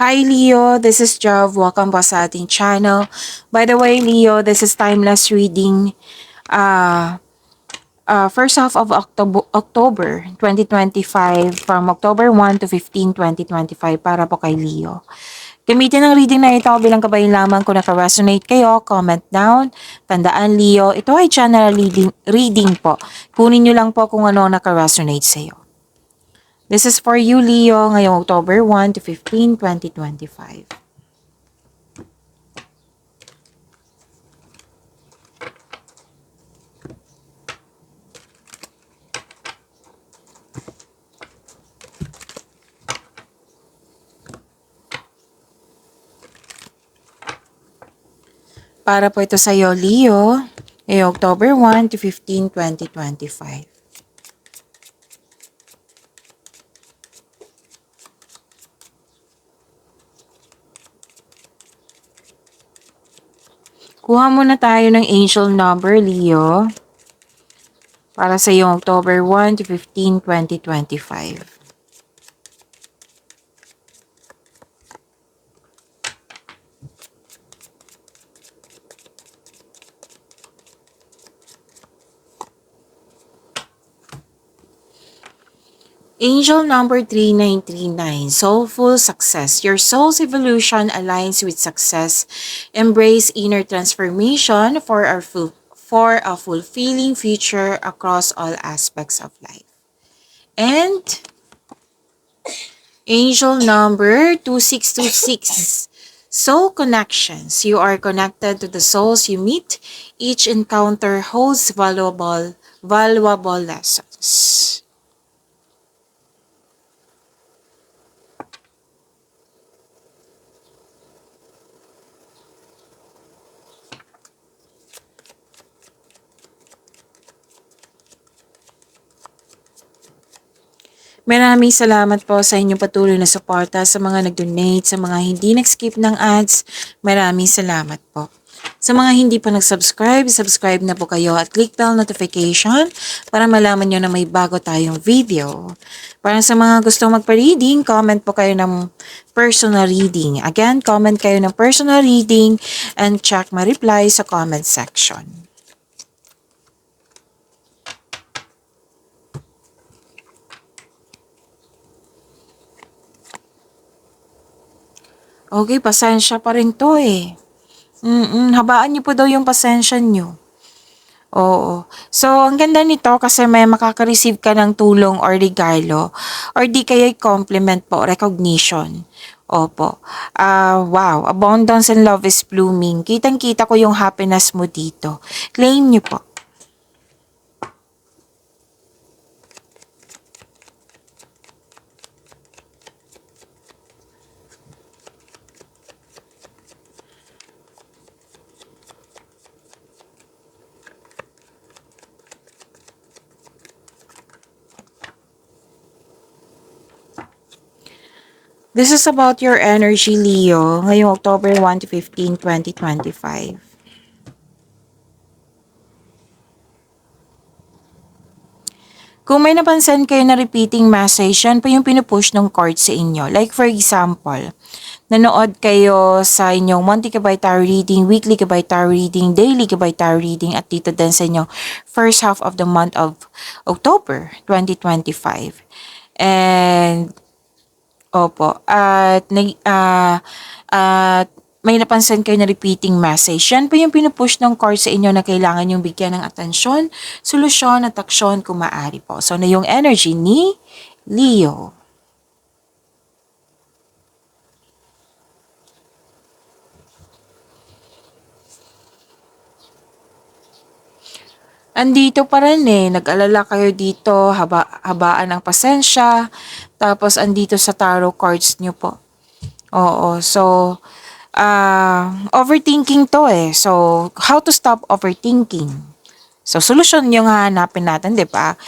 Hi Leo, this is Jav. Welcome po sa ating channel. By the way, Leo, this is timeless reading. Uh, First half of October 2025 from October 1 to 15, 2025 para po kay Leo. Gamitin ang reading na ito bilang kabayan lamang kung naka-resonate kayo, comment down. Tandaan Leo, ito ay general reading po. Kunin nyo lang po kung ano naka-resonate sa iyo. This is for you, Leo, ngayong October 1 to 15, 2025. Para po ito sa iyo, Leo, ngayong October 1 to 15, 2025. Kuha muna tayo ng angel number, Leo. Para sa iyong October 1 to 15, 2025. Angel number 3939, soulful success. Your soul's evolution aligns with success. Embrace inner transformation for a fulfilling future across all aspects of life. And angel number 2626. Soul connections. You are connected to the souls you meet. Each encounter holds valuable lessons. Maraming salamat po sa inyong patuloy na suporta, sa mga nag-donate, sa mga hindi nag-skip ng ads. Maraming salamat po. Sa mga hindi pa nag-subscribe, subscribe na po kayo at click bell notification para malaman nyo na may bago tayong video. Para sa mga gusto magpa-reading, comment po kayo ng personal reading. Again, comment kayo ng personal reading and check my reply sa comment section. Okay, pasensya pa rin to eh. Habaan niyo po daw yung pasensya niyo. Oo. So, ang ganda nito kasi may makaka-receive ka ng tulong or regalo or di kaya compliment po, recognition. Opo. Wow, abundance and love is blooming. Kitang-kita ko yung happiness mo dito. Claim niyo po. This is about your energy, Leo, ngayong October 1 to 15, 2025. Kung may napansin kayo na repeating message, yan po yung pinupush ng card sa inyo. Like for example, nanood kayo sa inyong monthly Gabay Tarot reading, weekly Gabay Tarot reading, daily Gabay Tarot reading, at dito din sa inyong first half of the month of October 2025. And opo. At may napansin kayo na repeating message. Yan po yung pinupush ng card sa inyo na kailangan yung bigyan ng atensyon, solusyon at aksyon kung maaari po. So, na yung energy ni Leo. Andito pa rin eh, nag-alala kayo dito, habaan ng pasensya, tapos andito sa tarot cards nyo po. Oo, so, overthinking to eh. So, how to stop overthinking? So, solusyon yung hahanapin natin, di ba?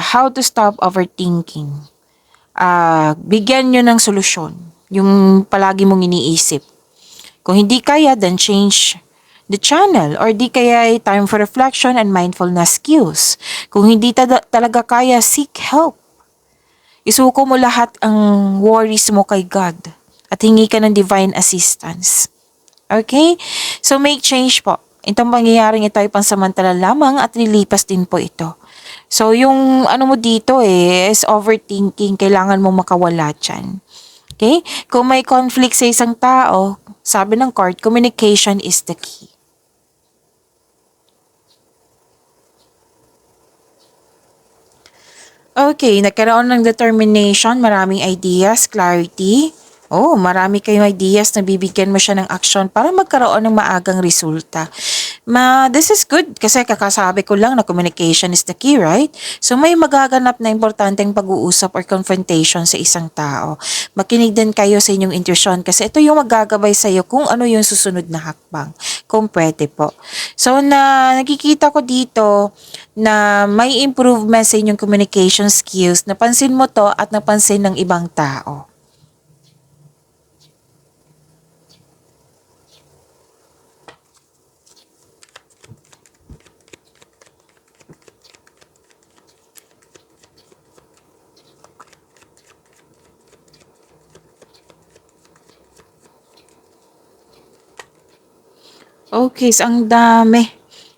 How to stop overthinking? Bigyan nyo ng solusyon, yung palagi mong iniisip. Kung hindi kaya, then change the channel or di kaya time for reflection and mindfulness cues. Kung hindi talaga kaya, seek help. Isuko mo lahat ang worries mo kay God. at hingi ka ng divine assistance. Okay? So make change po. Itong pangyayaring ito ay pansamantala lamang at lilipas din po ito. So yung ano mo dito is overthinking, kailangan mo makawala dyan. Okay? Kung may conflict sa isang tao, sabi ng card, communication is the key. Okay, nagkaroon ng determination, maraming ideas, clarity. Oh, marami kayong ideas na bibigyan mo siya ng action para magkaroon ng maagang resulta. This is good kasi kakasabi ko lang na communication is the key, right? So may magaganap na importanteng pag-uusap or confrontation sa isang tao. Makinig din kayo sa inyong intuition kasi ito yung magagabay sa iyo kung ano yung susunod na hakbang. Kung pwede po. So nakikita ko dito na may improvement sa inyong communication skills. Napansin mo to at napansin ng ibang tao. Okay, so ang dami.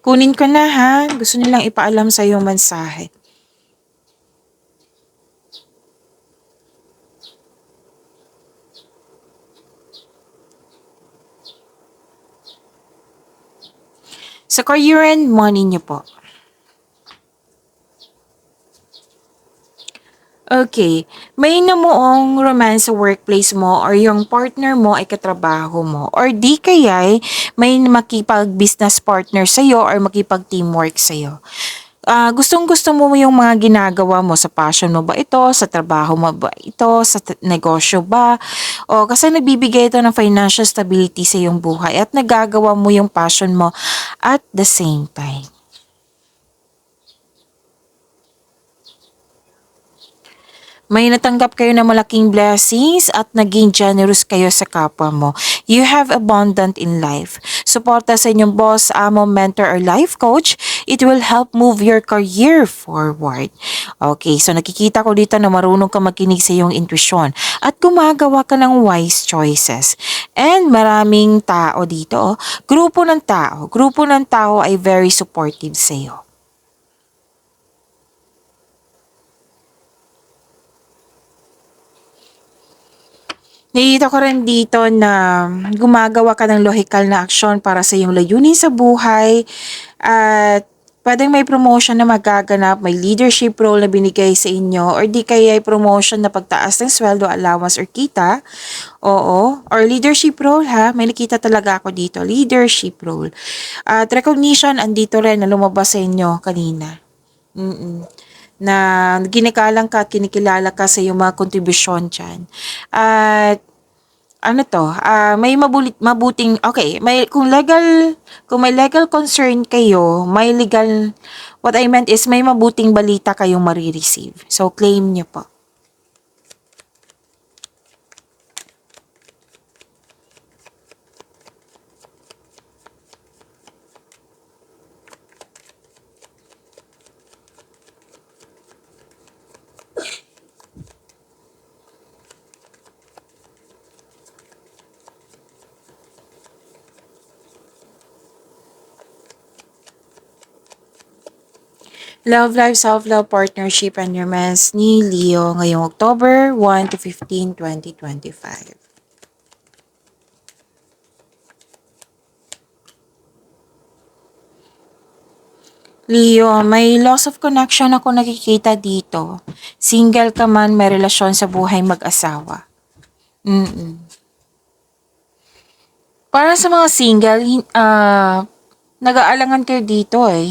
Kunin ko na ha. Gusto nilang ipaalam sa yung mensahe. Sa career and money niyo po. Okay. May namuong romance sa workplace mo or yung partner mo ay katrabaho mo or di kaya'y may makipag-business partner sa'yo or makipag-teamwork sa'yo. Gustong-gusto mo yung mga ginagawa mo sa passion mo ba ito, sa trabaho mo ba ito, sa negosyo ba? O kasi nagbibigay ito ng financial stability sa iyong buhay at nagagawa mo yung passion mo at the same time. May natanggap kayo ng malaking blessings at naging generous kayo sa kapwa mo. You have abundant in life. Suporta sa inyong boss, amo, mentor, or life coach. It will help move your career forward. Okay, so nakikita ko dito na marunong ka makinig sa iyong intuition at gumagawa ka ng wise choices. And maraming tao dito, grupo ng tao. Grupo ng tao ay very supportive sa iyo. Nakikita ko rin dito na gumagawa ka ng logical na aksyon para sa iyong layunin sa buhay at pwedeng may promotion na magaganap, may leadership role na binigay sa inyo or di kaya ay promotion na pagtaas ng sweldo, allowance or kita. Oo, or leadership role ha, may nakita talaga ako dito, leadership role. At recognition, andito rin na lumabas sa inyo kanina. Na ginikalang ka at kinikilala ka sa iyong mga kontribusyon dyan. At ano to, mabuting, okay, kung may legal concern kayo, what I meant is may mabuting balita kayong marireceive. So, claim nyo po. Love Life, Self-Love, Partnership, and Romance ni Leo ngayong October 1 to 15, 2025. Leo, may loss of connection ako nakikita dito. Single ka man, may relasyon sa buhay mag-asawa. Para sa mga single, nag-aalangan kayo dito eh.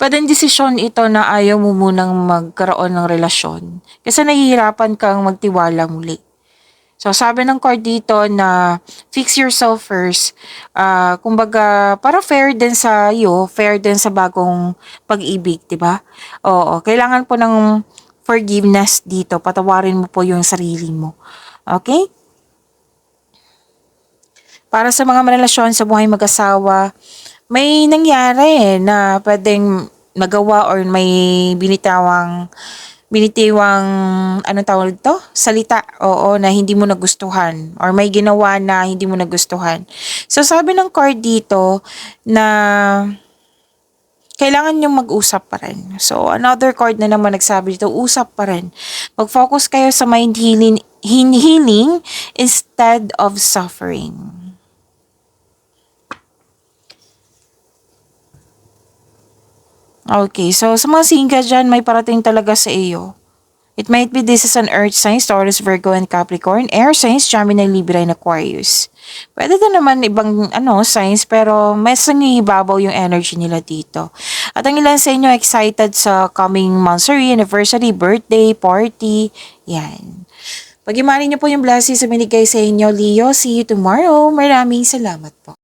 Pwedeng desisyon ito na ayaw mo munang magkaroon ng relasyon. Kasi nahihirapan kang magtiwala muli. So, sabi ng card dito na fix yourself first. Kumbaga, para fair din sa iyo, fair din sa bagong pag-ibig, di ba? Oo, kailangan po ng forgiveness dito. Patawarin mo po yung sarili mo. Okay? Para sa mga relasyon sa buhay mag-asawa, may nangyari na pwedeng nagawa or may binitawang binitiwang, anong tawag to? Salita, oo, na hindi mo nagustuhan or may ginawa na hindi mo nagustuhan. So, sabi ng card dito na kailangan yung mag-usap pa rin. So, another card na naman nagsabi dito, usap pa rin. Mag-focus kayo sa mind healing instead of suffering. Okay, so sa mga single dyan, may parating talaga sa iyo. It might be this is an Earth signs, Taurus, Virgo, and Capricorn. Air signs, Gemini, Libra, and Aquarius. Pwede din naman ibang signs, pero mas nangihibabaw yung energy nila dito. At ang ilan sa inyo excited sa coming monthsary, anniversary, birthday, party. Yan. Pag-imani niyo po yung blessings sa binigay sa inyo, Leo. See you tomorrow. Maraming salamat po.